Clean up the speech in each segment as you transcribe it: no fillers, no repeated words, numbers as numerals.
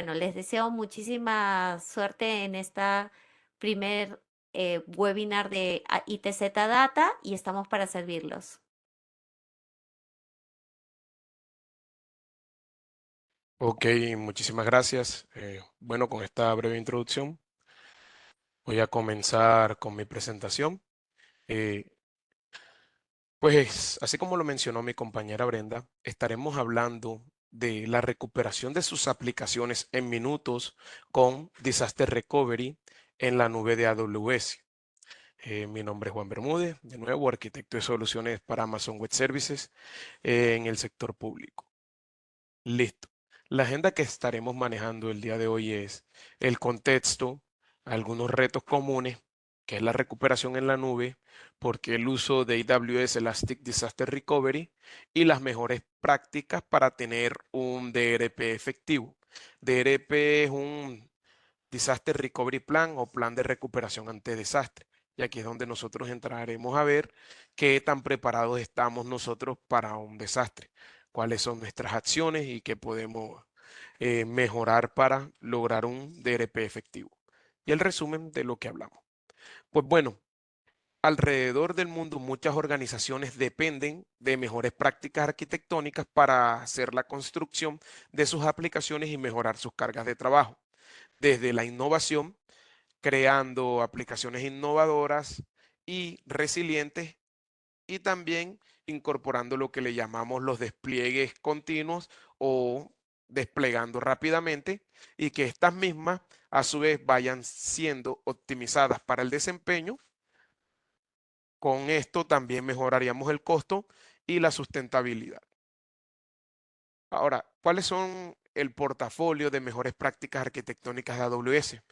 Bueno, les deseo muchísima suerte en esta primer webinar de ITZ Data y estamos para servirlos. Ok, muchísimas gracias. Bueno, con esta breve introducción voy a comenzar con mi presentación. Eh, pues, así como lo mencionó mi compañera Brenda, estaremos hablando de la recuperación de sus aplicaciones en minutos con Disaster Recovery en la nube de AWS. Mi nombre es Juan Bermúdez, de nuevo, arquitecto de soluciones para Amazon Web Services en el sector público. Listo. La agenda que estaremos manejando el día de hoy es el contexto, algunos retos comunes, que es la recuperación en la nube, porque el uso de AWS Elastic Disaster Recovery y las mejores prácticas para tener un DRP efectivo. DRP es un Disaster Recovery Plan o plan de recuperación ante desastre. Y aquí es donde nosotros entraremos a ver qué tan preparados estamos nosotros para un desastre, cuáles son nuestras acciones y qué podemos mejorar para lograr un DRP efectivo. Y el resumen de lo que hablamos. Pues bueno, alrededor del mundo muchas organizaciones dependen de mejores prácticas arquitectónicas para hacer la construcción de sus aplicaciones y mejorar sus cargas de trabajo. Desde la innovación, creando aplicaciones innovadoras y resilientes y también incorporando lo que le llamamos los despliegues continuos o desplegando rápidamente y que estas mismas a su vez vayan siendo optimizadas para el desempeño. Con esto también mejoraríamos el costo y la sustentabilidad. Ahora, ¿cuáles son el portafolio de mejores prácticas arquitectónicas de AWS?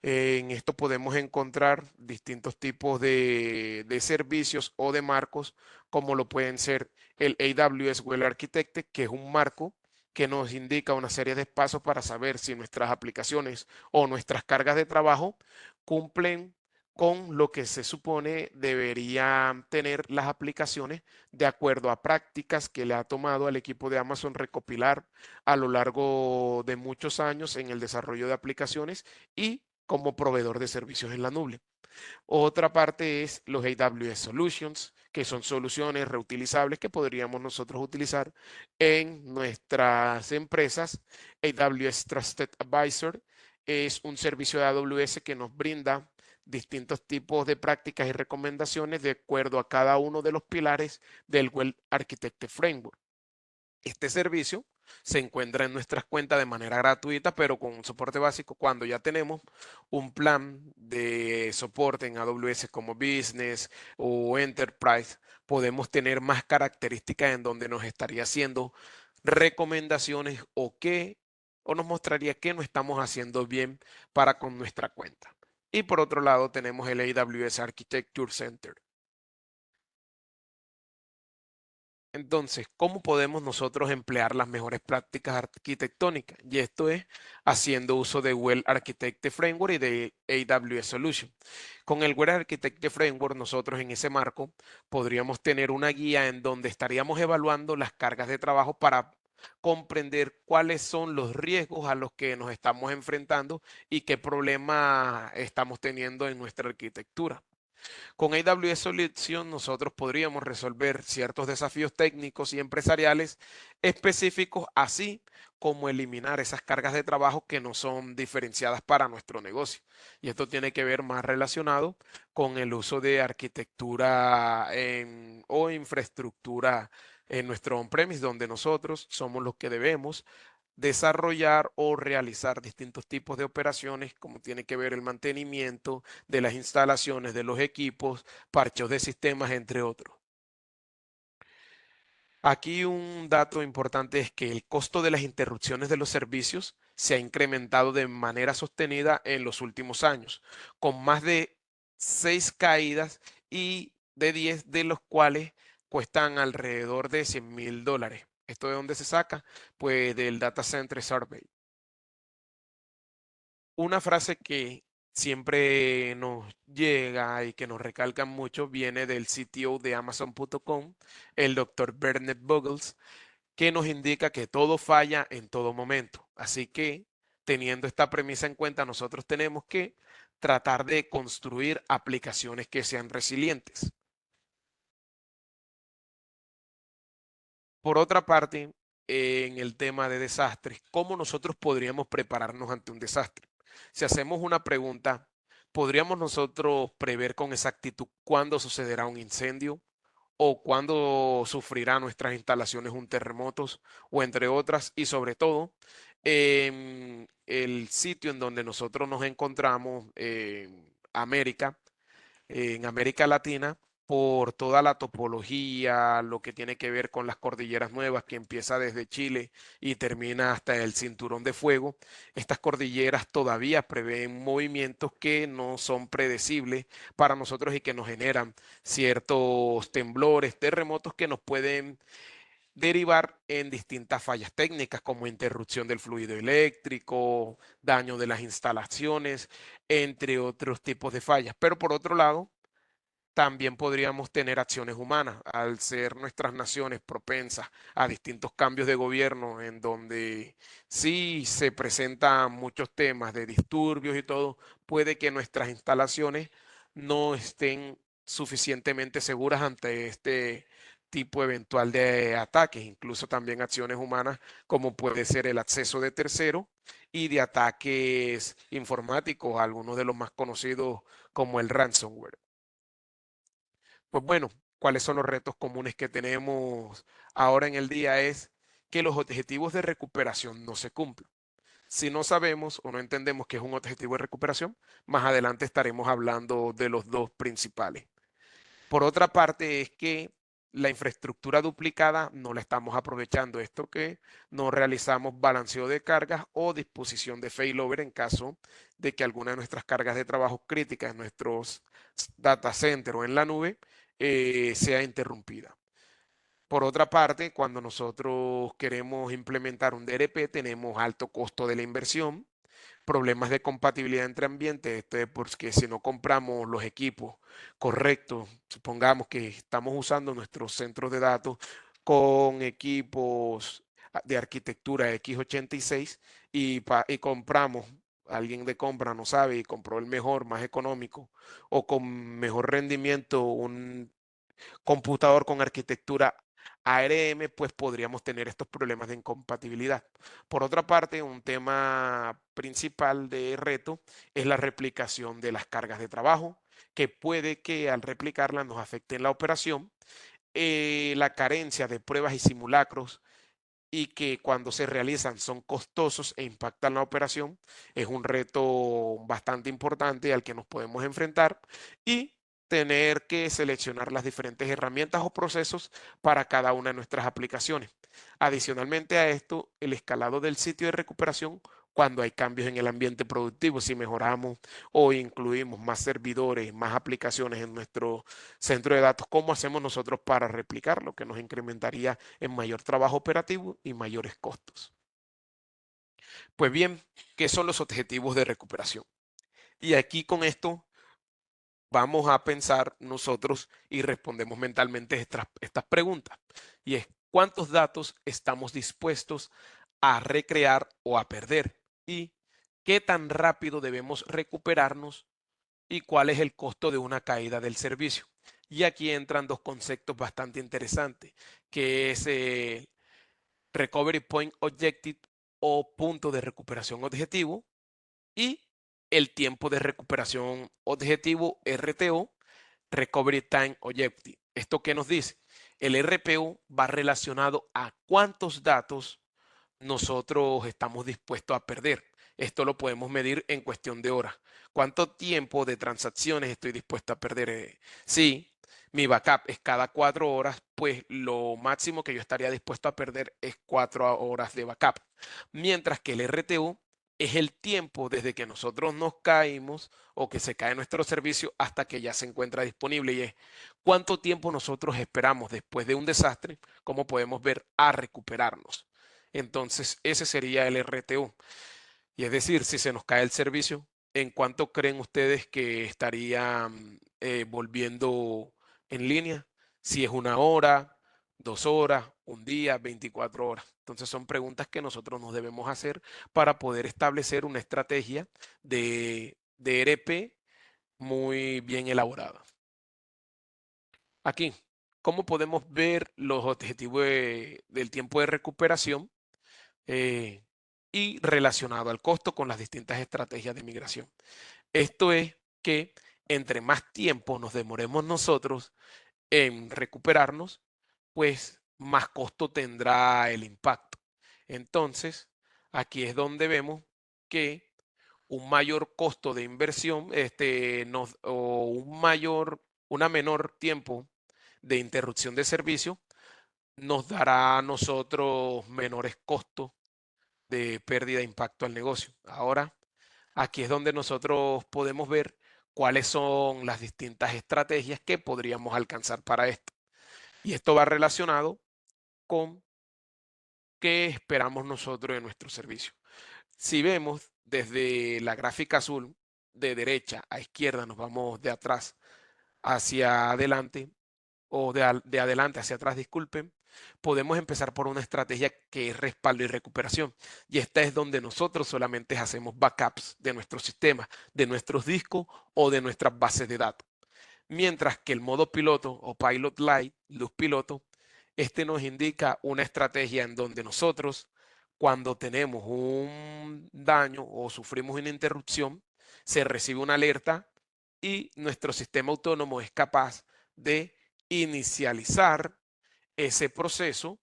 En esto podemos encontrar distintos tipos de servicios o de marcos, como lo pueden ser el AWS Well Architected, que es un marco que nos indica una serie de pasos para saber si nuestras aplicaciones o nuestras cargas de trabajo cumplen con lo que se supone deberían tener las aplicaciones de acuerdo a prácticas que le ha tomado al equipo de Amazon recopilar a lo largo de muchos años en el desarrollo de aplicaciones y como proveedor de servicios en la nube. Otra parte es los AWS Solutions, que son soluciones reutilizables que podríamos nosotros utilizar en nuestras empresas. AWS Trusted Advisor es un servicio de AWS que nos brinda distintos tipos de prácticas y recomendaciones de acuerdo a cada uno de los pilares del Well Architected Framework. Este servicio se encuentra en nuestras cuentas de manera gratuita, pero con un soporte básico. Cuando ya tenemos un plan de soporte en AWS como Business o Enterprise, podemos tener más características en donde nos estaría haciendo recomendaciones o nos mostraría qué no estamos haciendo bien para con nuestra cuenta. Y por otro lado tenemos el AWS Architecture Center. Entonces, ¿cómo podemos nosotros emplear las mejores prácticas arquitectónicas? Y esto es haciendo uso de Well Architected Framework y de AWS Solution. Con el Well Architected Framework, nosotros en ese marco podríamos tener una guía en donde estaríamos evaluando las cargas de trabajo para comprender cuáles son los riesgos a los que nos estamos enfrentando y qué problemas estamos teniendo en nuestra arquitectura. Con AWS Solution nosotros podríamos resolver ciertos desafíos técnicos y empresariales específicos, así como eliminar esas cargas de trabajo que no son diferenciadas para nuestro negocio. Y esto tiene que ver más relacionado con el uso de arquitectura o infraestructura en nuestro on-premise, donde nosotros somos los que debemos desarrollar o realizar distintos tipos de operaciones, como tiene que ver el mantenimiento de las instalaciones, de los equipos, parcheos de sistemas, entre otros. Aquí un dato importante es que el costo de las interrupciones de los servicios se ha incrementado de manera sostenida en los últimos años, con más de 6 caídas y de 10 de los cuales cuestan alrededor de $100,000. ¿Esto de dónde se saca? Pues del Data Center Survey. Una frase que siempre nos llega y que nos recalcan mucho viene del CTO de Amazon.com, el doctor Bernard Bogles, que nos indica que todo falla en todo momento. Así que Teniendo esta premisa en cuenta, nosotros tenemos que tratar de construir aplicaciones que sean resilientes. Por otra parte, en el tema de desastres, ¿cómo nosotros podríamos prepararnos ante un desastre? Si hacemos una pregunta, ¿podríamos nosotros prever con exactitud cuándo sucederá un incendio o cuándo sufrirá nuestras instalaciones un terremoto o entre otras? Y sobre todo, el sitio en donde nosotros nos encontramos, en América Latina, por toda la topología, lo que tiene que ver con las cordilleras nuevas, que empieza desde Chile y termina hasta el Cinturón de Fuego. Estas cordilleras todavía prevén movimientos que no son predecibles para nosotros y que nos generan ciertos temblores, terremotos que nos pueden derivar en distintas fallas técnicas como interrupción del fluido eléctrico, daño de las instalaciones, entre otros tipos de fallas. Pero por otro lado, también podríamos tener acciones humanas, al ser nuestras naciones propensas a distintos cambios de gobierno, en donde sí se presentan muchos temas de disturbios y todo, puede que nuestras instalaciones no estén suficientemente seguras ante este tipo eventual de ataques, incluso también acciones humanas como puede ser el acceso de terceros y de ataques informáticos, algunos de los más conocidos como el ransomware. Pues bueno, ¿cuáles son los retos comunes que tenemos ahora en el día? Es que los objetivos de recuperación no se cumplen. Si no sabemos o no entendemos qué es un objetivo de recuperación, más adelante estaremos hablando de los dos principales. Por otra parte, es que la infraestructura duplicada no la estamos aprovechando. Esto que no realizamos balanceo de cargas o disposición de failover en caso de que alguna de nuestras cargas de trabajo críticas en nuestros data centers o en la nube sea interrumpida. Por otra parte, cuando nosotros queremos implementar un DRP, tenemos alto costo de la inversión, problemas de compatibilidad entre ambientes, esto es porque si no compramos los equipos correctos, supongamos que estamos usando nuestros centros de datos con equipos de arquitectura x86 y compramos, alguien de compra no sabe y compró el mejor, más económico o con mejor rendimiento, un computador con arquitectura ARM, pues podríamos tener estos problemas de incompatibilidad. Por otra parte, un tema principal de reto es la replicación de las cargas de trabajo, que puede que al replicarlas nos afecte en la operación, la carencia de pruebas y simulacros y que cuando se realizan son costosos e impactan la operación, es un reto bastante importante al que nos podemos enfrentar y tener que seleccionar las diferentes herramientas o procesos para cada una de nuestras aplicaciones. Adicionalmente a esto, el escalado del sitio de recuperación cuando hay cambios en el ambiente productivo, si mejoramos o incluimos más servidores, más aplicaciones en nuestro centro de datos, ¿cómo hacemos nosotros para replicarlo? Que nos incrementaría en mayor trabajo operativo y mayores costos. Pues bien, ¿qué son los objetivos de recuperación? Y aquí con esto vamos a pensar nosotros y respondemos mentalmente estas preguntas. Y es, ¿cuántos datos estamos dispuestos a recrear o a perder? ¿Y qué tan rápido debemos recuperarnos? ¿Y cuál es el costo de una caída del servicio? Y aquí entran dos conceptos bastante interesantes, que es Recovery Point Objective o punto de recuperación objetivo y el tiempo de recuperación objetivo RTO, Recovery Time Objective. ¿Esto qué nos dice? El RPO va relacionado a cuántos datos nosotros estamos dispuestos a perder. Esto lo podemos medir en cuestión de horas. ¿Cuánto tiempo de transacciones estoy dispuesto a perder? Si mi backup es cada 4 horas, pues lo máximo que yo estaría dispuesto a perder es 4 horas de backup. Mientras que el RTO es el tiempo desde que nosotros nos caímos o que se cae nuestro servicio hasta que ya se encuentra disponible y es cuánto tiempo nosotros esperamos después de un desastre, como podemos ver, a recuperarnos. Entonces, ese sería el RTO. Y es decir, si se nos cae el servicio, ¿en cuánto creen ustedes que estarían volviendo en línea? Si es 1 hora, 2 horas, un día, 24 horas. Entonces son preguntas que nosotros nos debemos hacer para poder establecer una estrategia de ERP muy bien elaborada. Aquí, ¿cómo podemos ver los objetivos del tiempo de recuperación eh, y relacionado al costo con las distintas estrategias de migración? Esto es que entre más tiempo nos demoremos nosotros en recuperarnos, pues más costo tendrá el impacto. Entonces, aquí es donde vemos que un mayor costo de inversión, o una menor tiempo de interrupción de servicio, nos dará a nosotros menores costos de pérdida de impacto al negocio. Ahora, aquí es donde nosotros podemos ver cuáles son las distintas estrategias que podríamos alcanzar para esto. Y esto va relacionado con qué esperamos nosotros de nuestro servicio. Si vemos desde la gráfica azul, de derecha a izquierda, nos vamos de atrás hacia adelante, o de adelante hacia atrás, disculpen, podemos empezar por una estrategia que es respaldo y recuperación. Y esta es donde nosotros solamente hacemos backups de nuestro sistema, de nuestros discos o de nuestras bases de datos. Mientras que el modo piloto o Pilot Light, luz piloto, este nos indica una estrategia en donde nosotros, cuando tenemos un daño o sufrimos una interrupción, se recibe una alerta y nuestro sistema autónomo es capaz de inicializar ese proceso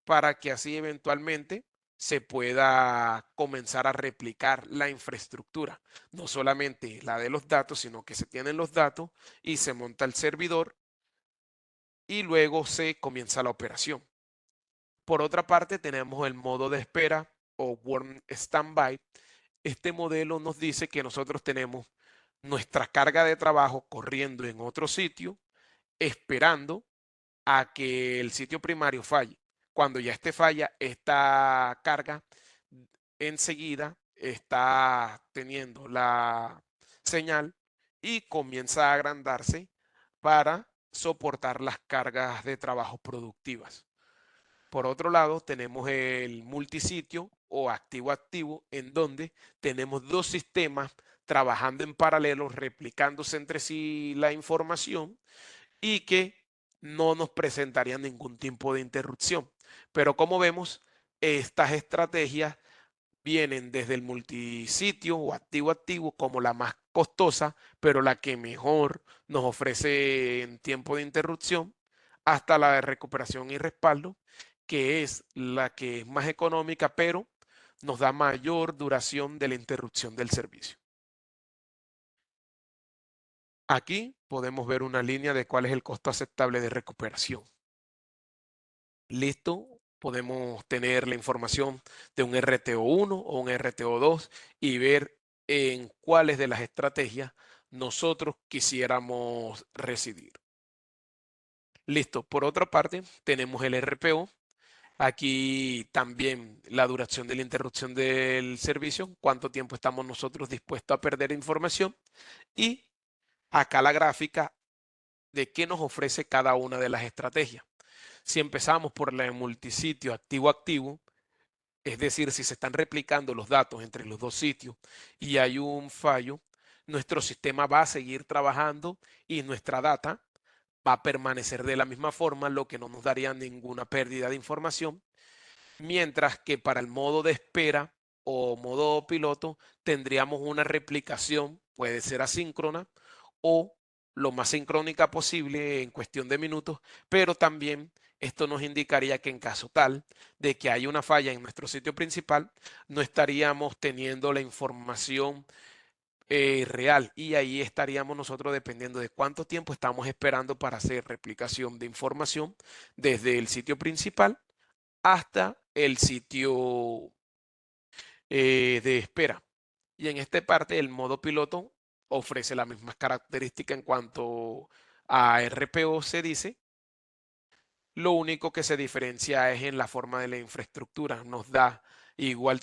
para que así eventualmente se pueda comenzar a replicar la infraestructura, no solamente la de los datos, sino que se tienen los datos y se monta el servidor y luego se comienza la operación. Por otra parte, tenemos el modo de espera o warm standby. Este modelo nos dice que nosotros tenemos nuestra carga de trabajo corriendo en otro sitio, esperando a que el sitio primario falle. Cuando ya esté falla, esta carga enseguida está teniendo la señal y comienza a agrandarse para soportar las cargas de trabajo productivas. Por otro lado, tenemos el multisitio o activo-activo, en donde tenemos dos sistemas trabajando en paralelo, replicándose entre sí la información y que no nos presentarían ningún tipo de interrupción. Pero como vemos, estas estrategias vienen desde el multisitio o activo-activo como la más costosa, pero la que mejor nos ofrece en tiempo de interrupción, hasta la de recuperación y respaldo, que es la que es más económica, pero nos da mayor duración de la interrupción del servicio. Aquí podemos ver una línea de cuál es el costo aceptable de recuperación. Listo, podemos tener la información de un RTO1 o un RTO2 y ver en cuáles de las estrategias nosotros quisiéramos residir. Listo, por otra parte, tenemos el RPO. Aquí también la duración de la interrupción del servicio, cuánto tiempo estamos nosotros dispuestos a perder información y acá la gráfica de qué nos ofrece cada una de las estrategias. Si empezamos por la de multisitio activo-activo, es decir, si se están replicando los datos entre los dos sitios y hay un fallo, nuestro sistema va a seguir trabajando y nuestra data va a permanecer de la misma forma, lo que no nos daría ninguna pérdida de información, mientras que para el modo de espera o modo piloto tendríamos una replicación, puede ser asíncrona o lo más sincrónica posible en cuestión de minutos, pero también esto nos indicaría que en caso tal de que haya una falla en nuestro sitio principal, no estaríamos teniendo la información real y ahí estaríamos nosotros dependiendo de cuánto tiempo estamos esperando para hacer replicación de información desde el sitio principal hasta el sitio de espera. Y en esta parte el modo piloto ofrece las mismas características en cuanto a RPO se dice. Lo único que se diferencia es en la forma de la infraestructura. Nos da igual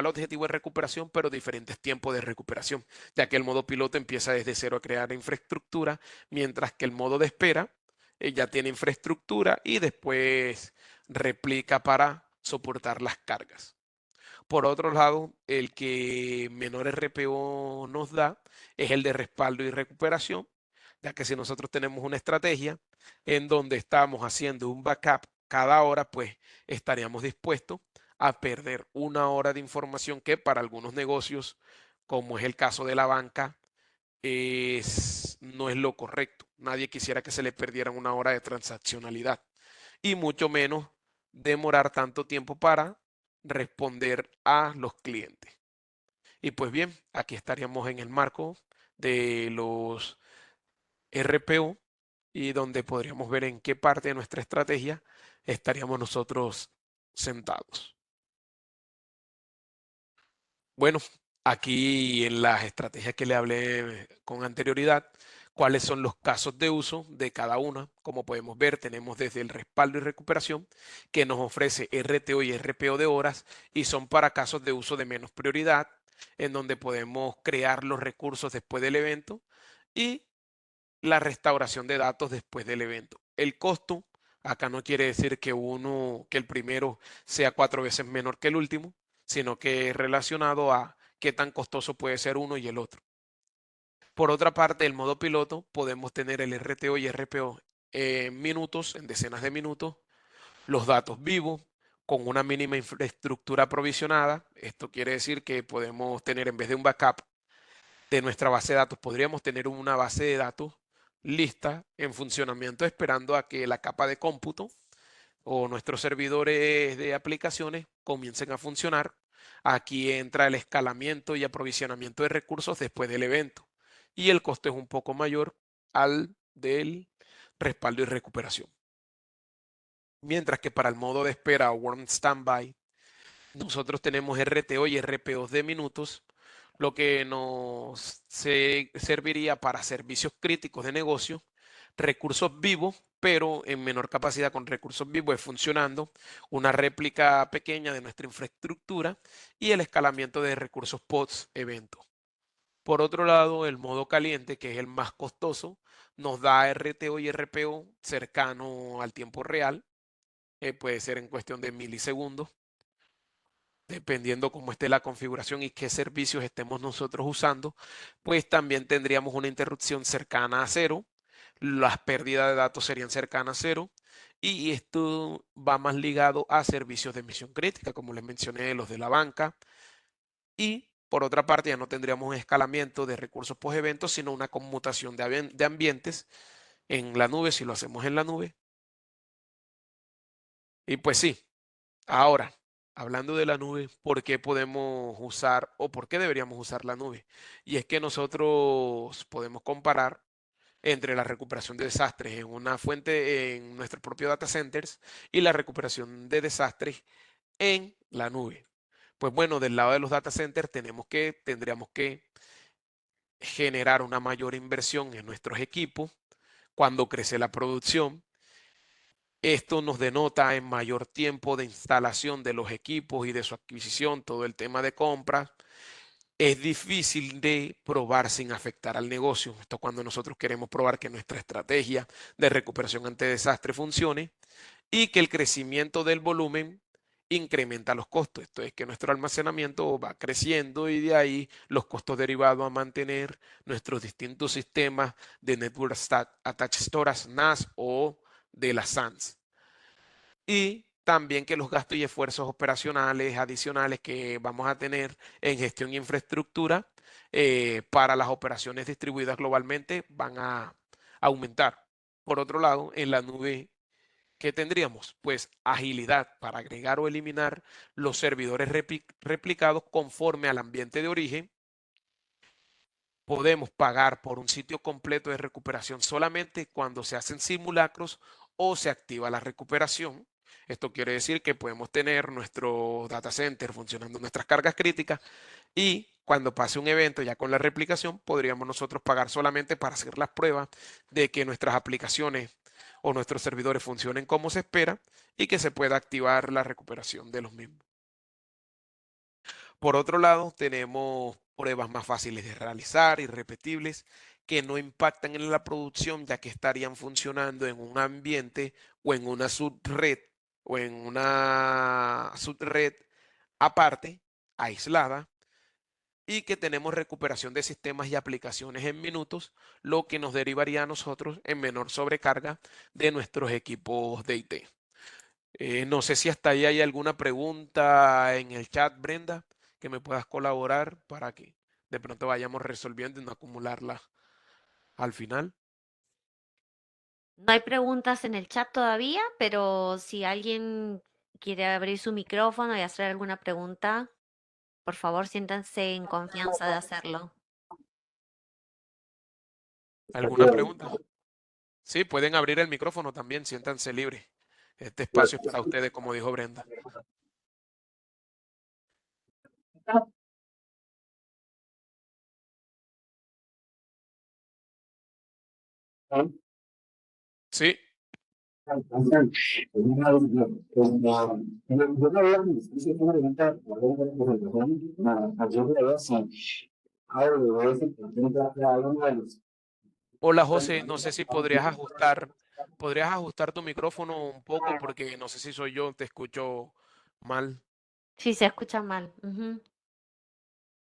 objetivo de recuperación, pero diferentes tiempos de recuperación, ya que el modo piloto empieza desde cero a crear infraestructura, mientras que el modo de espera ya tiene infraestructura y después replica para soportar las cargas. Por otro lado, el que menor RPO nos da es el de respaldo y recuperación, ya que si nosotros tenemos una estrategia en donde estamos haciendo un backup cada hora, pues estaríamos dispuestos a perder una hora de información que para algunos negocios, como es el caso de la banca, no es lo correcto. Nadie quisiera que se le perdiera una hora de transaccionalidad y mucho menos demorar tanto tiempo para responder a los clientes. Y pues bien, aquí estaríamos en el marco de los RPO y donde podríamos ver en qué parte de nuestra estrategia estaríamos nosotros sentados. Bueno, aquí en las estrategias que le hablé con anterioridad, cuáles son los casos de uso de cada una. Como podemos ver, tenemos desde el respaldo y recuperación, que nos ofrece RTO y RPO de horas, y son para casos de uso de menos prioridad, en donde podemos crear los recursos después del evento y la restauración de datos después del evento. El costo, acá no quiere decir que el primero sea 4 veces menor que el último, sino que es relacionado a qué tan costoso puede ser uno y el otro. Por otra parte, el modo piloto, podemos tener el RTO y RPO en minutos, en decenas de minutos, los datos vivos, con una mínima infraestructura aprovisionada. Esto quiere decir que podemos tener, en vez de un backup de nuestra base de datos, podríamos tener una base de datos lista en funcionamiento, esperando a que la capa de cómputo o nuestros servidores de aplicaciones comiencen a funcionar. Aquí entra el escalamiento y aprovisionamiento de recursos después del evento. Y el costo es un poco mayor al del respaldo y recuperación. Mientras que para el modo de espera o warm standby, nosotros tenemos RTO y RPO de minutos, lo que nos serviría para servicios críticos de negocio, recursos vivos, pero en menor capacidad con recursos vivos, es funcionando una réplica pequeña de nuestra infraestructura y el escalamiento de recursos post evento. Por otro lado, el modo caliente, que es el más costoso, nos da RTO y RPO cercano al tiempo real, puede ser en cuestión de milisegundos dependiendo cómo esté la configuración y qué servicios estemos nosotros usando, pues también tendríamos una interrupción cercana a cero, las pérdidas de datos serían cercanas a cero, y esto va más ligado a servicios de misión crítica, como les mencioné, los de la banca, y por otra parte ya no tendríamos un escalamiento de recursos post evento, sino una conmutación de ambientes en la nube, si lo hacemos en la nube. Y pues sí, ahora, hablando de la nube, ¿por qué podemos usar o por qué deberíamos usar la nube? Y es que nosotros podemos comparar entre la recuperación de desastres en una fuente en nuestro propio data centers y la recuperación de desastres en la nube. Pues bueno, del lado de los data centers tendríamos que generar una mayor inversión en nuestros equipos cuando crece la producción. Esto nos denota en mayor tiempo de instalación de los equipos y de su adquisición, todo el tema de compras. Es difícil de probar sin afectar al negocio. Esto cuando nosotros queremos probar que nuestra estrategia de recuperación ante desastre funcione y que el crecimiento del volumen incrementa los costos. Esto es que nuestro almacenamiento va creciendo y de ahí los costos derivados a mantener nuestros distintos sistemas de Network Attached Storage NAS o de las SANs. Y también que los gastos y esfuerzos operacionales adicionales que vamos a tener en gestión y infraestructura para las operaciones distribuidas globalmente van a aumentar. Por otro lado, en la nube, ¿qué tendríamos? Pues agilidad para agregar o eliminar los servidores replicados conforme al ambiente de origen. Podemos pagar por un sitio completo de recuperación solamente cuando se hacen simulacros o se activa la recuperación. Esto quiere decir que podemos tener nuestro data center funcionando nuestras cargas críticas y cuando pase un evento ya con la replicación podríamos nosotros pagar solamente para hacer las pruebas de que nuestras aplicaciones o nuestros servidores funcionen como se espera y que se pueda activar la recuperación de los mismos. Por otro lado, tenemos pruebas más fáciles de realizar y repetibles que no impactan en la producción, ya que estarían funcionando en un ambiente o en una subred aparte, aislada, y que tenemos recuperación de sistemas y aplicaciones en minutos, lo que nos derivaría a nosotros en menor sobrecarga de nuestros equipos de IT. No sé si hasta ahí hay alguna pregunta en el chat, Brenda, que me puedas colaborar para que de pronto vayamos resolviendo y no acumularla al final. No hay preguntas en el chat todavía, pero si alguien quiere abrir su micrófono y hacer alguna pregunta, por favor, siéntanse en confianza de hacerlo. ¿Alguna pregunta? Sí, pueden abrir el micrófono también, siéntanse libres. Este espacio es para ustedes, como dijo Brenda. Sí, hola José, no sé si podrías ajustar tu micrófono un poco porque no sé si soy yo, te escucho mal. Sí, se escucha mal. Ujú.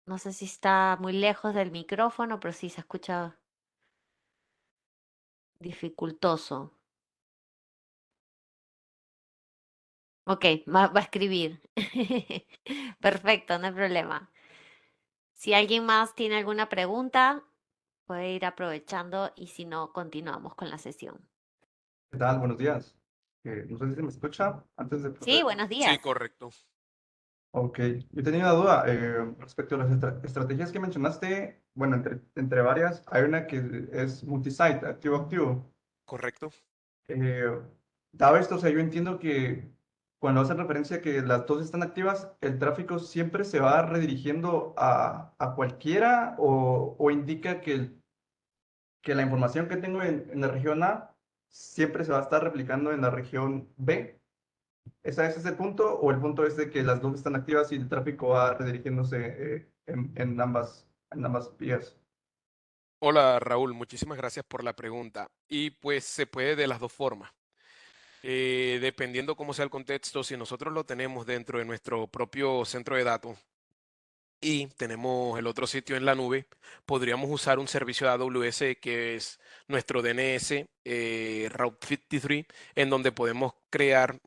No sé si está muy lejos del micrófono, pero sí se escucha dificultoso. Ok, va a escribir. Perfecto, no hay problema. Si alguien más tiene alguna pregunta, puede ir aprovechando y si no, continuamos con la sesión. ¿Qué tal? Buenos días. No sé si se me escucha antes de Sí, proceder. buenos Sí, días. correcto. Ok, yo tenía una duda respecto a las estrategias que mencionaste. Bueno, entre varias, hay una que es multisite, activo-activo. Correcto. Eh, Dado esto, o sea, yo entiendo que cuando hace referencia a que las dos están activas, el tráfico siempre se va redirigiendo a cualquiera o indica que la información que tengo en la región A siempre se va a estar replicando en la región B. ¿Ese es el punto? ¿O el punto es de que las dos están activas y el tráfico va redirigiéndose en ambas vías? Hola Raúl, muchísimas gracias por la pregunta. Y pues se puede de las dos formas. Dependiendo cómo sea el contexto, si nosotros lo tenemos dentro de nuestro propio centro de datos y tenemos el otro sitio en la nube, podríamos usar un servicio de AWS que es nuestro DNS Route 53, en donde podemos crear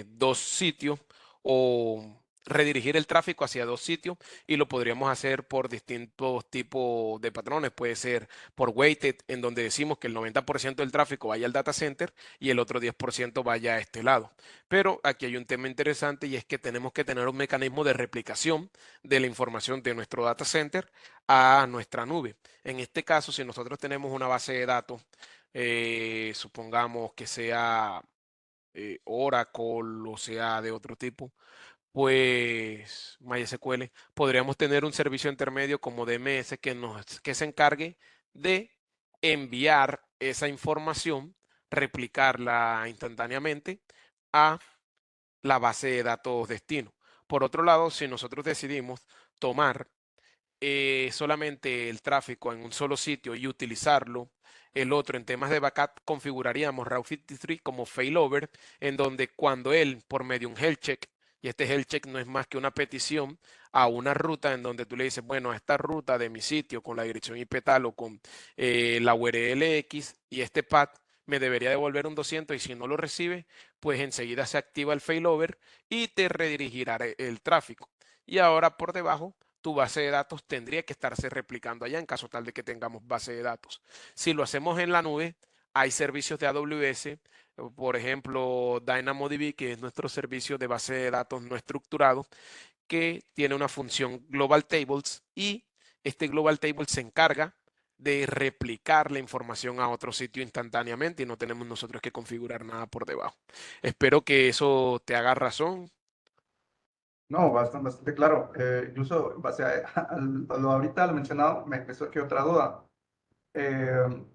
dos sitios o redirigir el tráfico hacia dos sitios y lo podríamos hacer por distintos tipos de patrones. Puede ser por weighted, en donde decimos que el 90% del tráfico vaya al data center y el otro 10% vaya a este lado. Pero aquí hay un tema interesante y es que tenemos que tener un mecanismo de replicación de la información de nuestro data center a nuestra nube. En este caso, si nosotros tenemos una base de datos, supongamos que sea Oracle o sea de otro tipo, pues MySQL, podríamos tener un servicio intermedio como DMS que se encargue de enviar esa información, replicarla instantáneamente a la base de datos destino. Por otro lado, si nosotros decidimos tomar solamente el tráfico en un solo sitio y utilizarlo, el otro en temas de backup configuraríamos Route 53 como failover, en donde cuando él, por medio de un health check, y este health check no es más que una petición a una ruta en donde tú le dices, bueno, a esta ruta de mi sitio con la dirección IP tal o con la URL X y este path me debería devolver un 200 y si no lo recibe, pues enseguida se activa el failover y te redirigirá el tráfico. Y ahora por debajo tu base de datos tendría que estarse replicando allá en caso tal de que tengamos base de datos. Si lo hacemos en la nube, hay servicios de AWS, por ejemplo, DynamoDB, que es nuestro servicio de base de datos no estructurado, que tiene una función Global Tables y este Global Table se encarga de replicar la información a otro sitio instantáneamente y no tenemos nosotros que configurar nada por debajo. Espero que eso te haga razón. No, bastante claro. Incluso en base a lo ahorita lo mencionado, me surgió otra duda. Eh,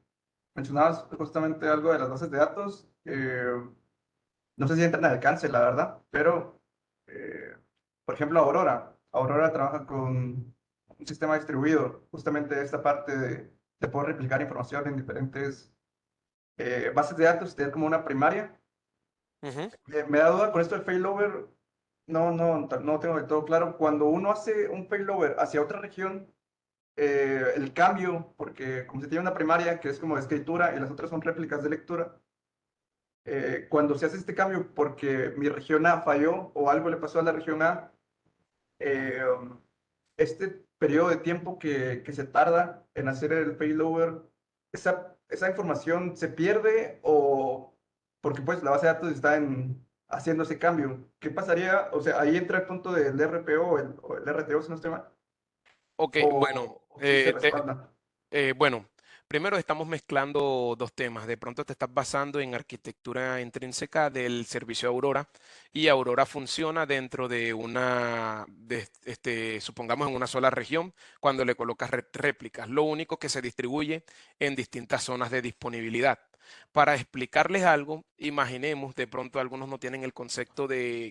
Mencionabas justamente algo de las bases de datos. No sé si entra en alcance, la verdad, pero, por ejemplo, Aurora. Aurora trabaja con un sistema distribuido. Justamente esta parte de poder replicar información en diferentes bases de datos, tener como una primaria. Ujú. Me da duda con esto del failover, no tengo del todo claro. Cuando uno hace un failover hacia otra región, el cambio, porque como se tiene una primaria que es como de escritura y las otras son réplicas de lectura, cuando se hace este cambio porque mi región A falló o algo le pasó a la región A, eh, este periodo de tiempo que se tarda en hacer el failover, esa información se pierde o porque pues la base de datos está haciendo ese cambio. ¿Qué pasaría? O sea, ahí entra el punto del RPO o el RTO, si no estoy mal, Ok, bueno, o si se respalda. Bueno, primero estamos mezclando dos temas. De pronto te estás basando en arquitectura intrínseca del servicio Aurora y Aurora funciona dentro de supongamos en una sola región cuando le colocas réplicas. Lo único que se distribuye en distintas zonas de disponibilidad. Para explicarles algo, imaginemos, de pronto algunos no tienen el concepto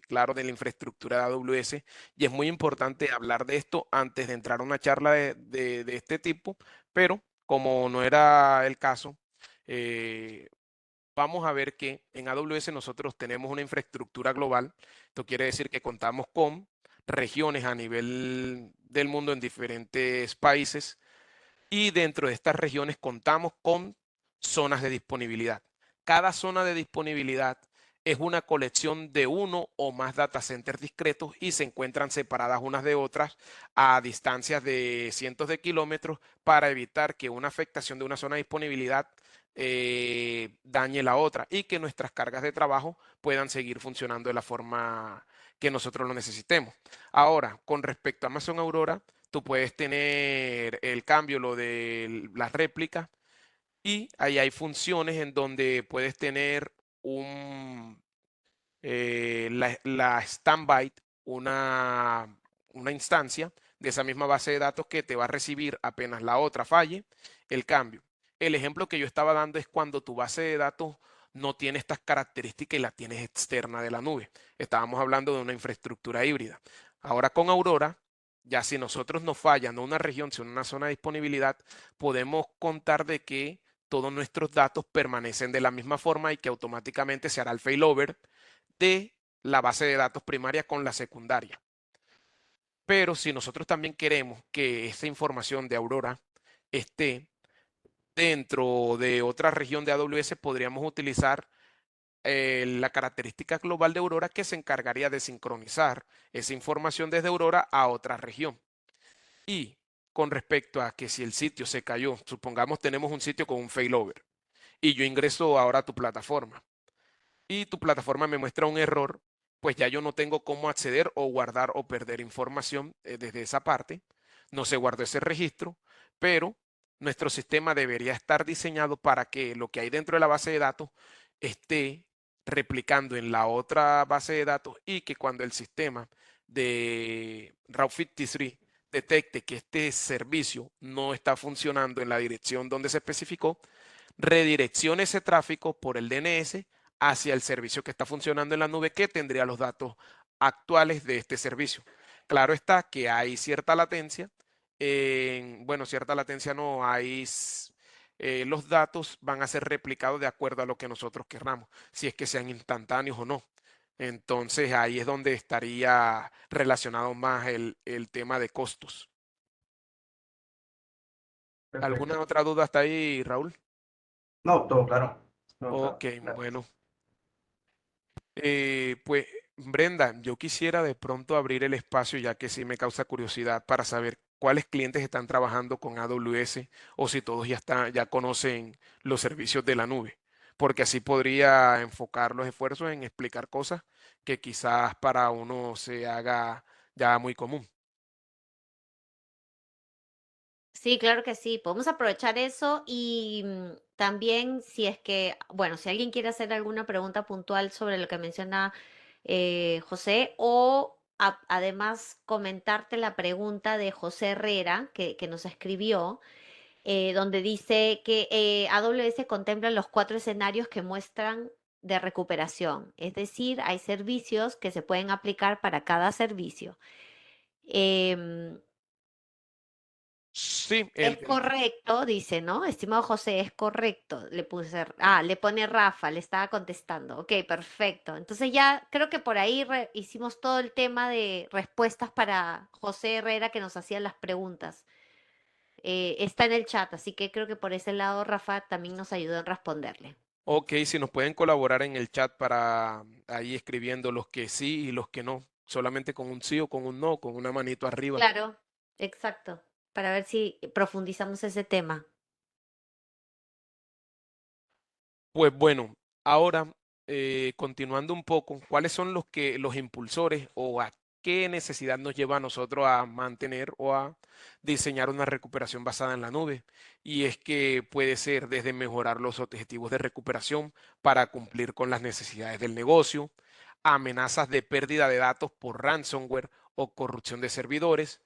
claro, de la infraestructura de AWS y es muy importante hablar de esto antes de entrar a una charla de este tipo, pero como no era el caso, eh, vamos a ver que en AWS nosotros tenemos una infraestructura global. Esto quiere decir que contamos con regiones a nivel del mundo en diferentes países y dentro de estas regiones contamos con zonas de disponibilidad. Cada zona de disponibilidad es una colección de uno o más data centers discretos y se encuentran separadas unas de otras a distancias de cientos de kilómetros para evitar que una afectación de una zona de disponibilidad dañe la otra y que nuestras cargas de trabajo puedan seguir funcionando de la forma que nosotros lo necesitemos. Ahora, con respecto a Amazon Aurora, tú puedes tener el cambio, lo de las réplicas, y ahí hay funciones en donde puedes tener la standby, una instancia de esa misma base de datos que te va a recibir apenas la otra falle el cambio. El ejemplo que yo estaba dando es cuando tu base de datos no tiene estas características y la tienes externa de la nube. Estábamos hablando de una infraestructura híbrida. Ahora con Aurora, ya si nosotros nos falla no una región, sino una zona de disponibilidad, podemos contar de que todos nuestros datos permanecen de la misma forma y que automáticamente se hará el failover de la base de datos primaria con la secundaria. Pero si nosotros también queremos que esa información de Aurora esté dentro de otra región de AWS, podríamos utilizar la característica global de Aurora que se encargaría de sincronizar esa información desde Aurora a otra región. Y con respecto a que si el sitio se cayó, supongamos tenemos un sitio con un failover y yo ingreso ahora a tu plataforma y tu plataforma me muestra un error, pues ya yo no tengo cómo acceder o guardar o perder información desde esa parte. No se guardó ese registro, pero nuestro sistema debería estar diseñado para que lo que hay dentro de la base de datos esté replicando en la otra base de datos y que cuando el sistema de Route 53 detecte que este servicio no está funcionando en la dirección donde se especificó, redireccione ese tráfico por el DNS hacia el servicio que está funcionando en la nube que tendría los datos actuales de este servicio. Claro está que hay cierta latencia. Bueno, cierta latencia no, los datos van a ser replicados de acuerdo a lo que nosotros querramos, si es que sean instantáneos o no. Entonces ahí es donde estaría relacionado más el tema de costos. ¿Alguna Perfecto. otra duda hasta ahí, Raúl? No, todo claro. Todo Ok, claro. Gracias. bueno. Pues Brenda, yo quisiera de pronto abrir el espacio ya que sí me causa curiosidad para saber cuáles clientes están trabajando con AWS o si todos ya conocen los servicios de la nube, porque así podría enfocar los esfuerzos en explicar cosas que quizás para uno se haga ya muy común. Sí, claro que sí. Podemos aprovechar eso y también si es que, bueno, si alguien quiere hacer alguna pregunta puntual sobre lo que menciona José o además comentarte la pregunta de José Herrera que nos escribió, donde dice que AWS contempla los 4 escenarios que muestran de recuperación. Es decir, hay servicios que se pueden aplicar para cada servicio. Em, Sí, Es correcto, dice, ¿no? Estimado José, es correcto. Le puse, le pone Rafa, le estaba contestando. Ok, perfecto. Entonces ya creo que por ahí hicimos todo el tema de respuestas para José Herrera que nos hacía las preguntas. Está en el chat, así que creo que por ese lado Rafa también nos ayudó en responderle. ok, si nos pueden colaborar en el chat para ahí escribiendo los que sí y los que no, solamente con un sí o con un no, con una manito arriba. Claro, exacto. Para ver si profundizamos ese tema. Pues bueno, ahora continuando un poco, ¿cuáles son los impulsores o a qué necesidad nos lleva a nosotros a mantener o a diseñar una recuperación basada en la nube? Y es que puede ser desde mejorar los objetivos de recuperación para cumplir con las necesidades del negocio, amenazas de pérdida de datos por ransomware o corrupción de servidores,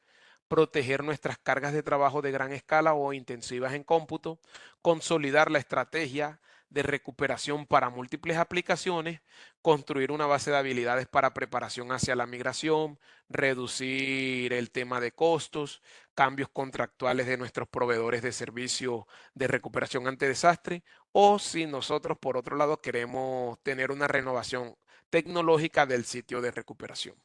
proteger nuestras cargas de trabajo de gran escala o intensivas en cómputo, consolidar la estrategia de recuperación para múltiples aplicaciones, construir una base de habilidades para preparación hacia la migración, reducir el tema de costos, cambios contractuales de nuestros proveedores de servicio de recuperación ante desastre, o si nosotros, por otro lado, queremos tener una renovación tecnológica del sitio de recuperación.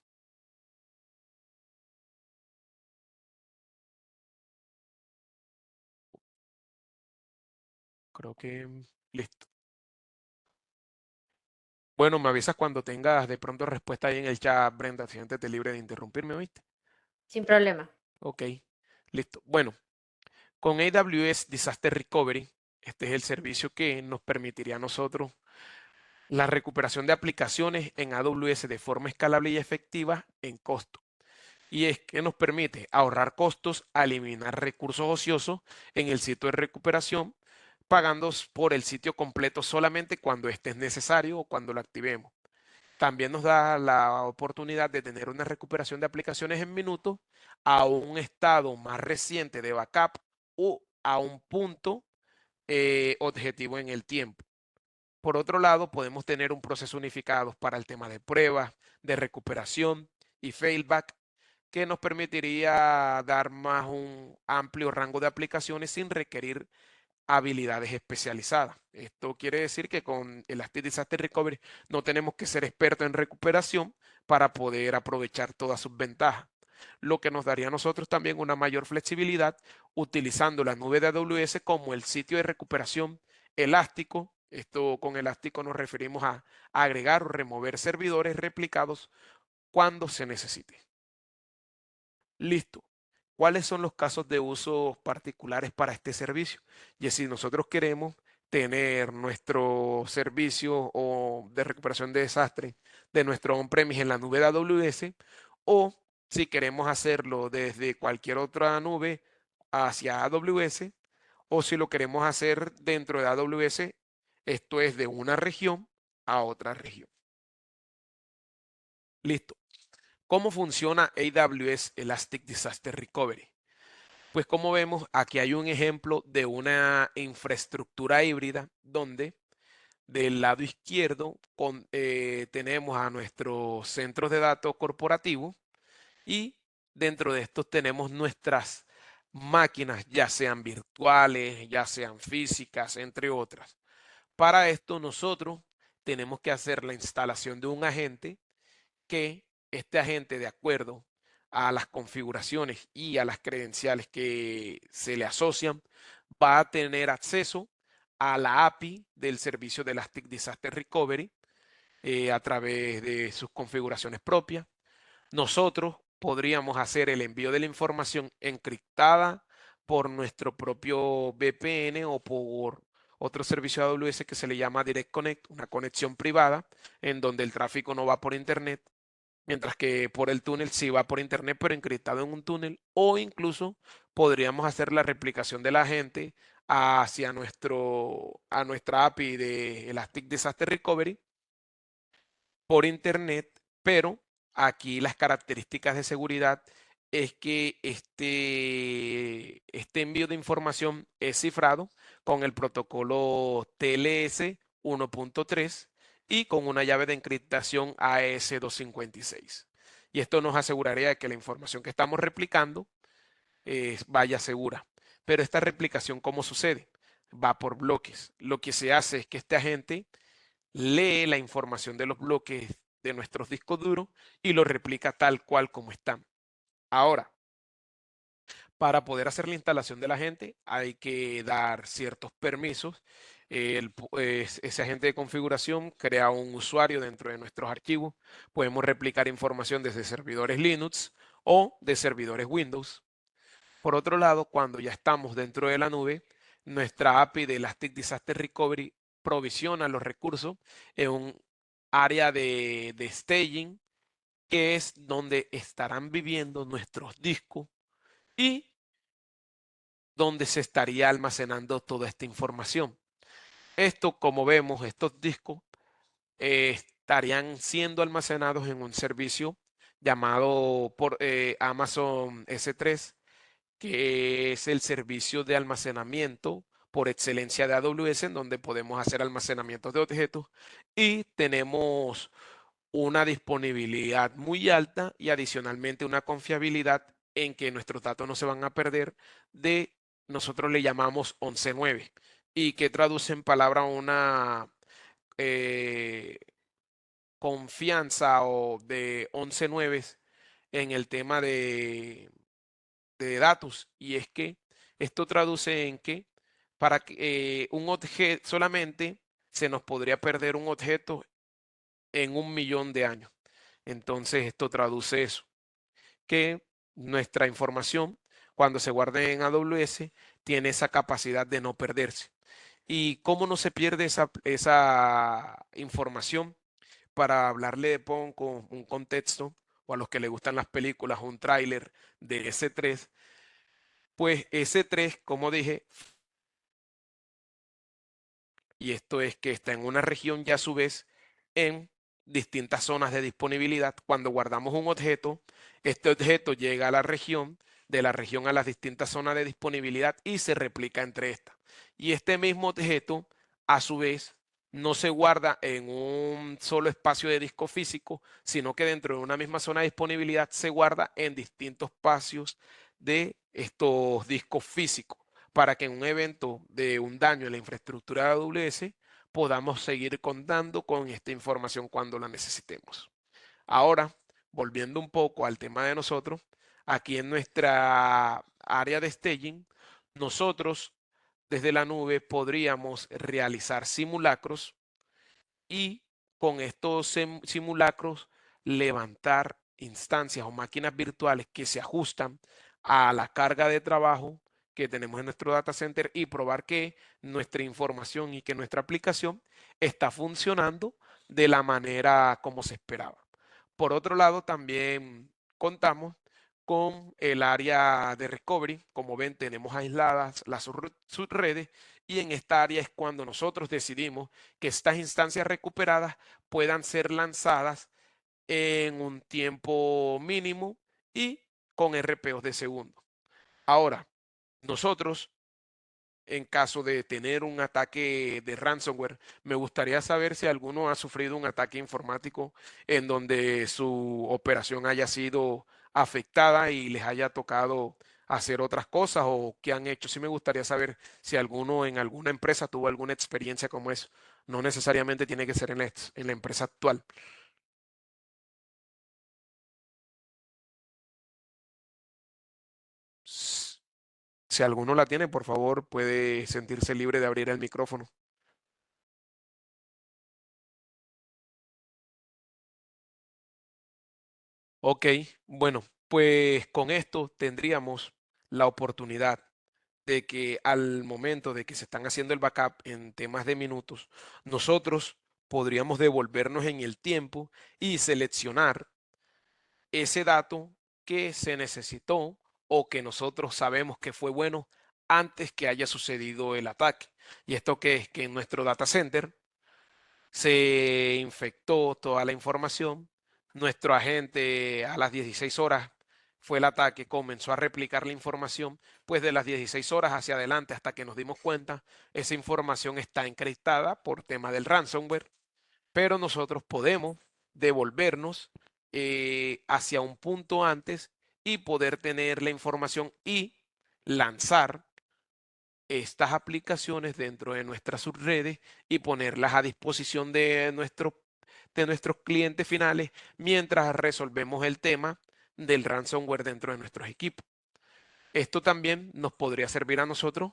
Creo que listo. Bueno, me avisas cuando tengas de pronto respuesta ahí en el chat, Brenda, siéntete libre de interrumpirme, ¿oíste? Sin problema. Ok, listo. Bueno, con AWS Disaster Recovery, este es el servicio que nos permitiría a nosotros la recuperación de aplicaciones en AWS de forma escalable y efectiva en costo. Y es que nos permite ahorrar costos, eliminar recursos ociosos en el sitio de recuperación, pagando por el sitio completo solamente cuando este es necesario o cuando lo activemos. También nos da la oportunidad de tener una recuperación de aplicaciones en minutos a un estado más reciente de backup o a un punto objetivo en el tiempo. Por otro lado, podemos tener un proceso unificado para el tema de pruebas, de recuperación y failback, que nos permitiría dar más un amplio rango de aplicaciones sin requerir habilidades especializadas. Esto quiere decir que con Elastic Disaster Recovery no tenemos que ser expertos en recuperación para poder aprovechar todas sus ventajas, lo que nos daría a nosotros también una mayor flexibilidad utilizando la nube de AWS como el sitio de recuperación elástico. Esto con elástico nos referimos a agregar o remover servidores replicados cuando se necesite. Listo. ¿Cuáles son los casos de uso particulares para este servicio? Y si nosotros queremos tener nuestro servicio o de recuperación de desastre de nuestro on-premise en la nube de AWS, o si queremos hacerlo desde cualquier otra nube hacia AWS, o si lo queremos hacer dentro de AWS, esto es de una región a otra región. Listo. ¿Cómo funciona AWS Elastic Disaster Recovery? Pues como vemos, aquí hay un ejemplo de una infraestructura híbrida donde del lado izquierdo tenemos a nuestros centros de datos corporativos y dentro de estos tenemos nuestras máquinas, ya sean virtuales, ya sean físicas, entre otras. Para esto nosotros tenemos que hacer la instalación de un agente que este agente, de acuerdo a las configuraciones y a las credenciales que se le asocian, va a tener acceso a la API del servicio de Elastic Disaster Recovery a través de sus configuraciones propias. Nosotros podríamos hacer el envío de la información encriptada por nuestro propio VPN o por otro servicio de AWS que se le llama Direct Connect, una conexión privada en donde el tráfico no va por internet, mientras que por el túnel sí va por internet, pero encriptado en un túnel, o incluso podríamos hacer la replicación de la gente hacia a nuestra API de Elastic Disaster Recovery por internet, pero aquí las características de seguridad es que este envío de información es cifrado con el protocolo TLS 1.3 y con una llave de encriptación AES-256. Y esto nos aseguraría que la información que estamos replicando vaya segura. Pero esta replicación, ¿cómo sucede? Va por bloques. Lo que se hace es que este agente lee la información de los bloques de nuestros discos duros y lo replica tal cual como están. Ahora, para poder hacer la instalación del agente hay que dar ciertos permisos. Ese agente de configuración crea un usuario dentro de nuestros archivos. Podemos replicar información desde servidores Linux o de servidores Windows. Por otro lado, cuando ya estamos dentro de la nube, nuestra API de Elastic Disaster Recovery provisiona los recursos en un área de staging, que es donde estarán viviendo nuestros discos y donde se estaría almacenando toda esta información. Esto, como vemos, estos discos estarían siendo almacenados en un servicio llamado por Amazon S3, que es el servicio de almacenamiento por excelencia de AWS, en donde podemos hacer almacenamientos de objetos y tenemos una disponibilidad muy alta y adicionalmente una confiabilidad en que nuestros datos no se van a perder nosotros le llamamos 11.9 y que traduce en palabra una eh, confianza o de 11.9 en el tema de datos, y es que esto traduce en que para que un objeto solamente se nos podría perder un objeto en 1 millón de años. Entonces esto traduce eso, que nuestra información cuando se guarde en AWS tiene esa capacidad de no perderse. ¿Y cómo no se pierde esa información? Para hablarle con un contexto, o a los que les gustan las películas, un tráiler de S3, pues S3, como dije, y esto es que está en una región ya a su vez en distintas zonas de disponibilidad. Cuando guardamos un objeto, este objeto llega a la región, de la región a las distintas zonas de disponibilidad y se replica entre estas. Y este mismo objeto, a su vez, no se guarda en un solo espacio de disco físico, sino que dentro de una misma zona de disponibilidad se guarda en distintos espacios de estos discos físicos, para que en un evento de un daño en la infraestructura de AWS podamos seguir contando con esta información cuando la necesitemos. Ahora, volviendo un poco al tema de nosotros, aquí en nuestra área de staging, nosotros desde la nube podríamos realizar simulacros y con estos simulacros levantar instancias o máquinas virtuales que se ajustan a la carga de trabajo que tenemos en nuestro data center y probar que nuestra información y que nuestra aplicación está funcionando de la manera como se esperaba. Por otro lado, también contamos con el área de recovery. Como ven, tenemos aisladas las subredes, y en esta área es cuando nosotros decidimos que estas instancias recuperadas puedan ser lanzadas en un tiempo mínimo y con RPOs de segundo. Ahora, nosotros, en caso de tener un ataque de ransomware, me gustaría saber si alguno ha sufrido un ataque informático en donde su operación haya sido afectada y les haya tocado hacer otras cosas o qué han hecho. Sí me gustaría saber si alguno en alguna empresa tuvo alguna experiencia como eso. No necesariamente tiene que ser en la empresa actual. Si alguno la tiene, por favor, puede sentirse libre de abrir el micrófono. Ok, bueno, pues con esto tendríamos la oportunidad de que al momento de que se están haciendo el backup en temas de minutos, nosotros podríamos devolvernos en el tiempo y seleccionar ese dato que se necesitó o que nosotros sabemos que fue bueno antes que haya sucedido el ataque. Y esto que es que en nuestro data center se infectó toda la información. Nuestro agente a las 16 horas fue el ataque, comenzó a replicar la información, pues de las 16 horas hacia adelante hasta que nos dimos cuenta, esa información está encriptada por tema del ransomware, pero nosotros podemos devolvernos hacia un punto antes y poder tener la información y lanzar estas aplicaciones dentro de nuestras subredes y ponerlas a disposición de nuestros clientes finales mientras resolvemos el tema del ransomware dentro de nuestros equipos. Esto también nos podría servir a nosotros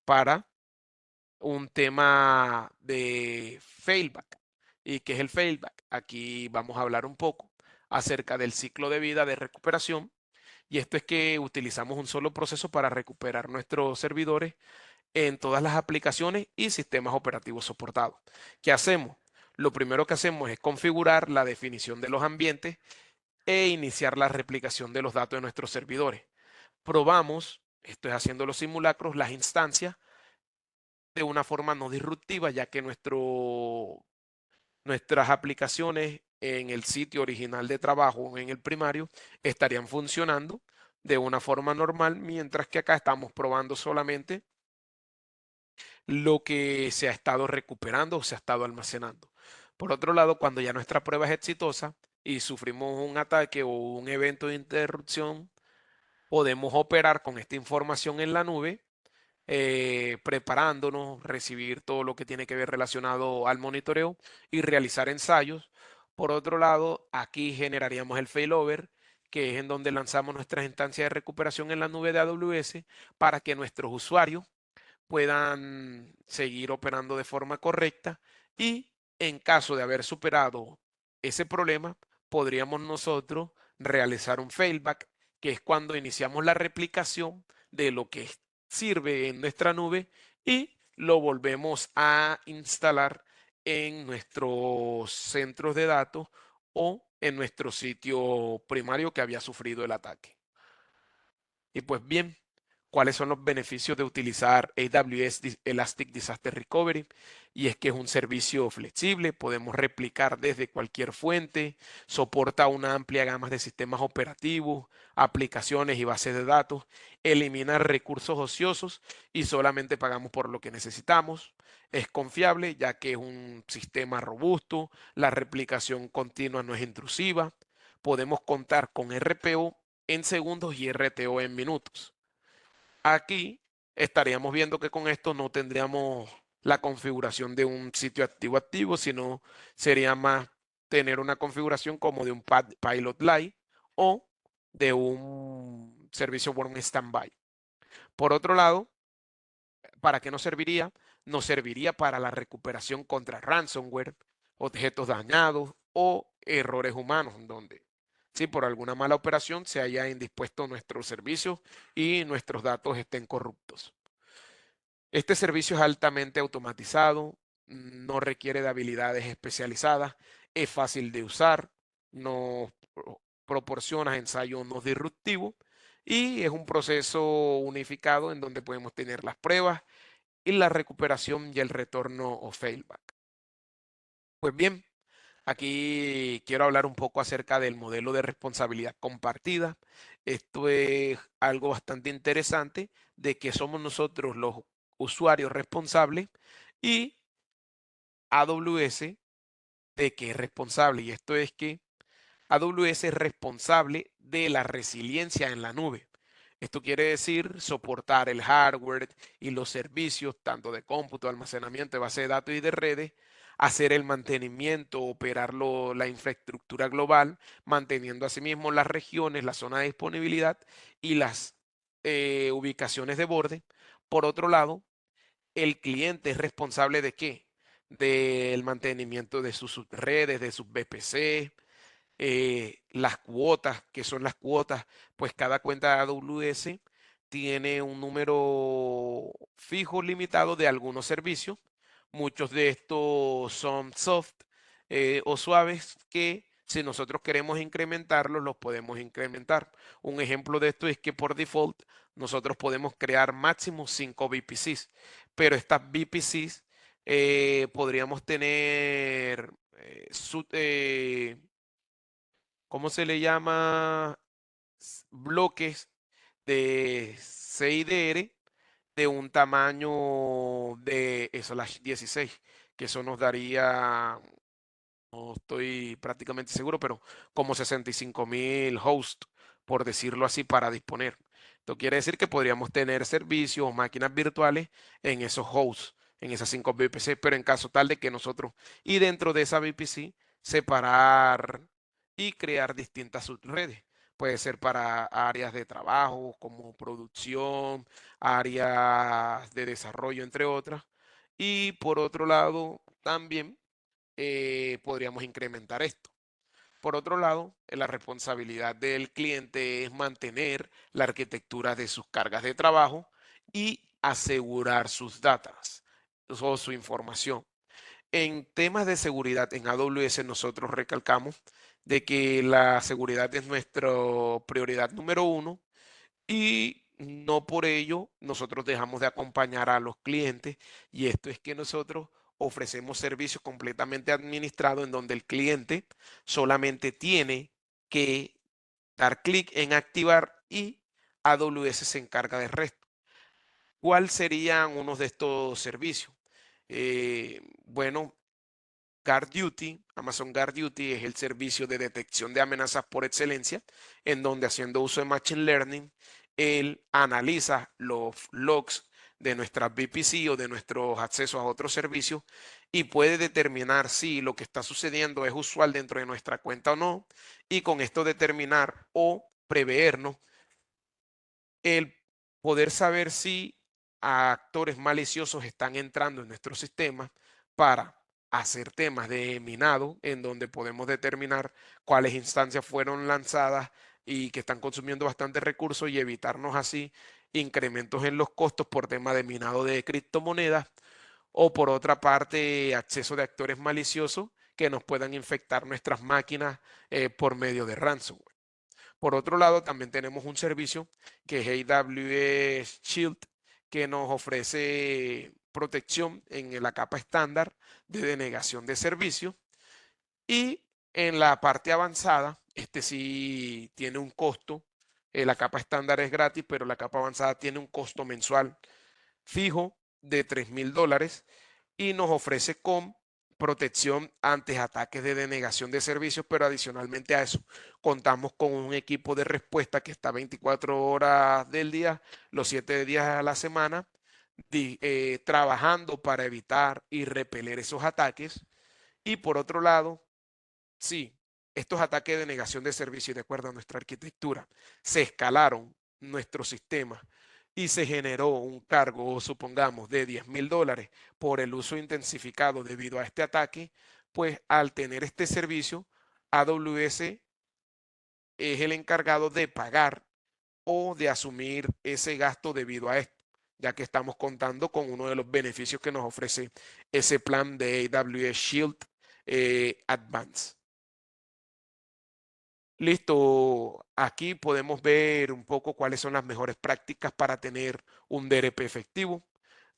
para un tema de failback. ¿Y qué es el failback? Aquí vamos a hablar un poco acerca del ciclo de vida de recuperación. Y esto es que utilizamos un solo proceso para recuperar nuestros servidores en todas las aplicaciones y sistemas operativos soportados. ¿Qué hacemos? Lo primero que hacemos es configurar la definición de los ambientes e iniciar la replicación de los datos de nuestros servidores. Probamos, esto es haciendo los simulacros, las instancias de una forma no disruptiva, ya que nuestras aplicaciones en el sitio original de trabajo o en el primario estarían funcionando de una forma normal, mientras que acá estamos probando solamente lo que se ha estado recuperando o se ha estado almacenando. Por otro lado, cuando ya nuestra prueba es exitosa y sufrimos un ataque o un evento de interrupción, podemos operar con esta información en la nube, preparándonos, recibir todo lo que tiene que ver relacionado al monitoreo y realizar ensayos. Por otro lado, aquí generaríamos el failover, que es en donde lanzamos nuestras instancias de recuperación en la nube de AWS para que nuestros usuarios puedan seguir operando de forma correcta y en caso de haber superado ese problema, podríamos nosotros realizar un failback, que es cuando iniciamos la replicación de lo que sirve en nuestra nube y lo volvemos a instalar en nuestros centros de datos o en nuestro sitio primario que había sufrido el ataque. Y pues bien, ¿cuáles son los beneficios de utilizar AWS Elastic Disaster Recovery? Y es que es un servicio flexible, podemos replicar desde cualquier fuente, soporta una amplia gama de sistemas operativos, aplicaciones y bases de datos, elimina recursos ociosos y solamente pagamos por lo que necesitamos. Es confiable ya que es un sistema robusto, la replicación continua no es intrusiva, podemos contar con RPO en segundos y RTO en minutos. Aquí estaríamos viendo que con esto no tendríamos la configuración de un sitio activo, sino sería más tener una configuración como de un Pilot Light o de un servicio Warm Standby. Por otro lado, ¿para qué nos serviría? Nos serviría para la recuperación contra ransomware, objetos dañados o errores humanos, donde si por alguna mala operación se haya indispuesto nuestros servicios y nuestros datos estén corruptos. Este servicio es altamente automatizado, no requiere de habilidades especializadas, es fácil de usar, nos proporciona ensayos no disruptivos y es un proceso unificado en donde podemos tener las pruebas y la recuperación y el retorno o failback. Pues bien, aquí quiero hablar un poco acerca del modelo de responsabilidad compartida. Esto es algo bastante interesante de que somos nosotros los usuarios responsables y AWS de que es responsable. Y esto es que AWS es responsable de la resiliencia en la nube. Esto quiere decir soportar el hardware y los servicios, tanto de cómputo, almacenamiento, de base de datos y de redes, hacer el mantenimiento, operar la infraestructura global, manteniendo asimismo las regiones, la zona de disponibilidad y las ubicaciones de borde. Por otro lado, el cliente es responsable de qué? Del mantenimiento de sus redes, de sus VPC, las cuotas, que son las cuotas, pues cada cuenta de AWS tiene un número fijo limitado de algunos servicios. Muchos de estos son soft o suaves que si nosotros queremos incrementarlos, los podemos incrementar. Un ejemplo de esto es que por default nosotros podemos crear máximo 5 VPCs, pero estas VPCs podríamos tener ¿cómo se le llama? Bloques de CIDR de un tamaño de slash 16, que eso nos daría, no estoy prácticamente seguro, pero como 65.000 hosts, por decirlo así, para disponer. Esto quiere decir que podríamos tener servicios o máquinas virtuales en esos hosts, en esas 5 VPC, pero en caso tal de que nosotros, y dentro de esa VPC, separar y crear distintas subredes. Puede ser para áreas de trabajo como producción, áreas de desarrollo, entre otras. Y por otro lado, también podríamos incrementar esto. Por otro lado, la responsabilidad del cliente es mantener la arquitectura de sus cargas de trabajo y asegurar sus datos o su información. En temas de seguridad en AWS nosotros recalcamos de que la seguridad es nuestra prioridad número uno y no por ello nosotros dejamos de acompañar a los clientes, y esto es que nosotros ofrecemos servicios completamente administrados en donde el cliente solamente tiene que dar clic en activar y AWS se encarga del resto. ¿Cuál serían unos de estos servicios? Bueno, Guard Duty, Amazon Guard Duty es el servicio de detección de amenazas por excelencia, en donde haciendo uso de Machine Learning, él analiza los logs de nuestras VPC o de nuestros accesos a otros servicios y puede determinar si lo que está sucediendo es usual dentro de nuestra cuenta o no, y con esto determinar o prevernos el poder saber si actores maliciosos están entrando en nuestro sistema para hacer temas de minado, en donde podemos determinar cuáles instancias fueron lanzadas y que están consumiendo bastante recursos y evitarnos así incrementos en los costos por tema de minado de criptomonedas, o por otra parte acceso de actores maliciosos que nos puedan infectar nuestras máquinas por medio de ransomware. Por otro lado, también tenemos un servicio que es AWS Shield, que nos ofrece protección en la capa estándar de denegación de servicio. Y en la parte avanzada, este sí tiene un costo. La capa estándar es gratis, pero la capa avanzada tiene un costo mensual fijo de $3,000 y nos ofrece con protección ante ataques de denegación de servicios, pero adicionalmente a eso contamos con un equipo de respuesta que está 24 horas del día, los 7 días a la semana, trabajando para evitar y repeler esos ataques. Y por otro lado, sí, estos ataques de negación de servicio, de acuerdo a nuestra arquitectura, se escalaron nuestro sistema y se generó un cargo, supongamos, de $10,000 por el uso intensificado debido a este ataque, pues al tener este servicio, AWS es el encargado de pagar o de asumir ese gasto debido a esto, ya que estamos contando con uno de los beneficios que nos ofrece ese plan de AWS Shield Advance. Listo, aquí podemos ver un poco cuáles son las mejores prácticas para tener un DRP efectivo.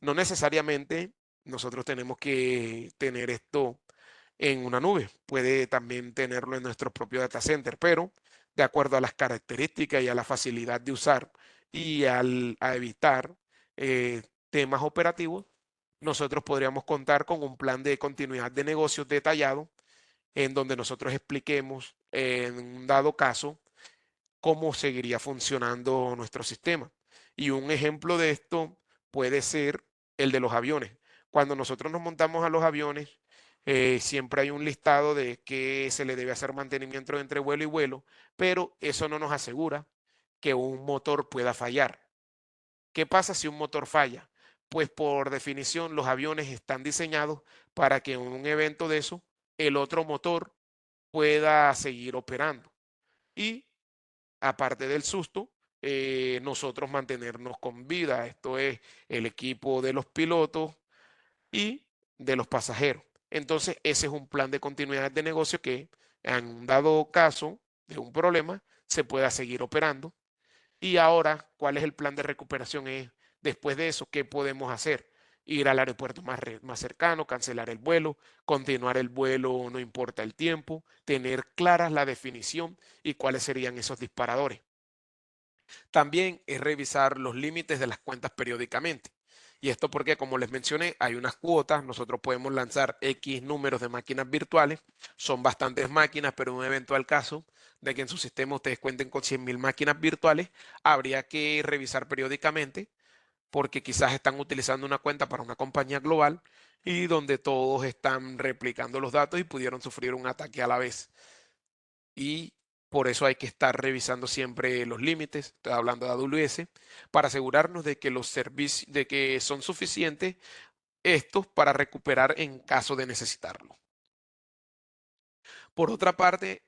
No necesariamente nosotros tenemos que tener esto en una nube, puede también tenerlo en nuestro propio data center, pero de acuerdo a las características y a la facilidad de usar y a evitar temas operativos, nosotros podríamos contar con un plan de continuidad de negocios detallado en donde nosotros expliquemos en un dado caso cómo seguiría funcionando nuestro sistema. Y un ejemplo de esto puede ser el de los aviones. Cuando nosotros nos montamos a los aviones, siempre hay un listado de qué se le debe hacer mantenimiento entre vuelo y vuelo, pero eso no nos asegura que un motor pueda fallar. ¿Qué pasa si un motor falla? Pues por definición los aviones están diseñados para que en un evento de eso el otro motor pueda seguir operando. Y aparte del susto, nosotros mantenernos con vida. Esto es el equipo de los pilotos y de los pasajeros. Entonces, ese es un plan de continuidad de negocio que en un dado caso de un problema se pueda seguir operando. Y ahora, ¿cuál es el plan de recuperación? Es, después de eso, ¿qué podemos hacer? Ir al aeropuerto más cercano, cancelar el vuelo, continuar el vuelo, no importa el tiempo, tener claras la definición y cuáles serían esos disparadores. También es revisar los límites de las cuentas periódicamente. Y esto porque, como les mencioné, hay unas cuotas. Nosotros podemos lanzar X números de máquinas virtuales. Son bastantes máquinas, pero en un eventual caso de que en su sistema ustedes cuenten con 100.000 máquinas virtuales, habría que revisar periódicamente porque quizás están utilizando una cuenta para una compañía global y donde todos están replicando los datos y pudieron sufrir un ataque a la vez. Y por eso hay que estar revisando siempre los límites, estoy hablando de AWS, para asegurarnos de que los servicios, de que son suficientes estos para recuperar en caso de necesitarlo. Por otra parte,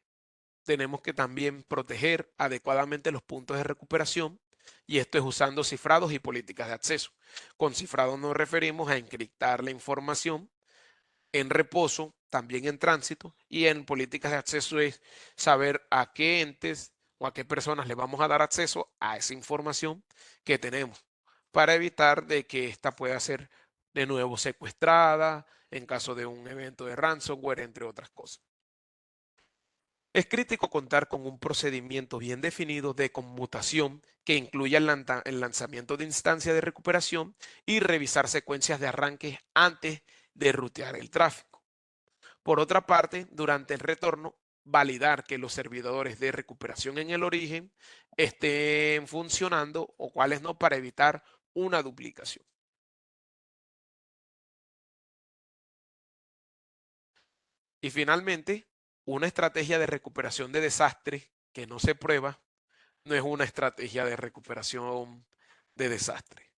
tenemos que también proteger adecuadamente los puntos de recuperación y esto es usando cifrados y políticas de acceso. Con cifrado nos referimos a encriptar la información en reposo, también en tránsito y en políticas de acceso es saber a qué entes o a qué personas le vamos a dar acceso a esa información que tenemos para evitar de que ésta pueda ser de nuevo secuestrada en caso de un evento de ransomware, entre otras cosas. Es crítico contar con un procedimiento bien definido de conmutación que incluya el lanzamiento de instancias de recuperación y revisar secuencias de arranque antes de rutear el tráfico. Por otra parte, durante el retorno, validar que los servidores de recuperación en el origen estén funcionando o cuáles no para evitar una duplicación. Y finalmente, una estrategia de recuperación de desastre que no se prueba no es una estrategia de recuperación de desastre.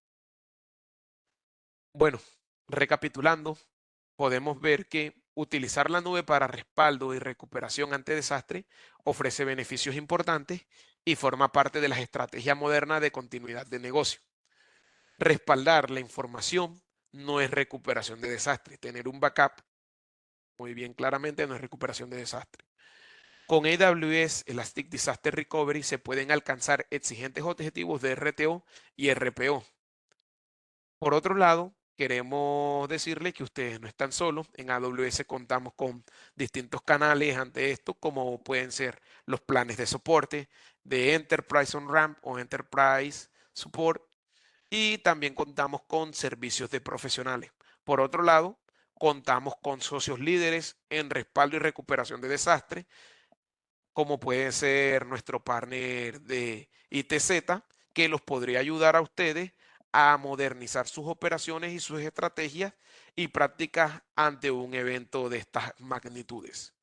Bueno, recapitulando, podemos ver que utilizar la nube para respaldo y recuperación ante desastre ofrece beneficios importantes y forma parte de las estrategias modernas de continuidad de negocio. Respaldar la información no es recuperación de desastre. Tener un backup, muy bien claramente, no es recuperación de desastre. Con AWS Elastic Disaster Recovery se pueden alcanzar exigentes objetivos de RTO y RPO. Por otro lado, queremos decirle que ustedes no están solos. En AWS contamos con distintos canales ante esto, como pueden ser los planes de soporte de Enterprise On-Ramp o Enterprise Support, y también contamos con servicios de profesionales. Por otro lado, contamos con socios líderes en respaldo y recuperación de desastres, como puede ser nuestro partner de ITZ, que los podría ayudar a ustedes a modernizar sus operaciones y sus estrategias y prácticas ante un evento de estas magnitudes.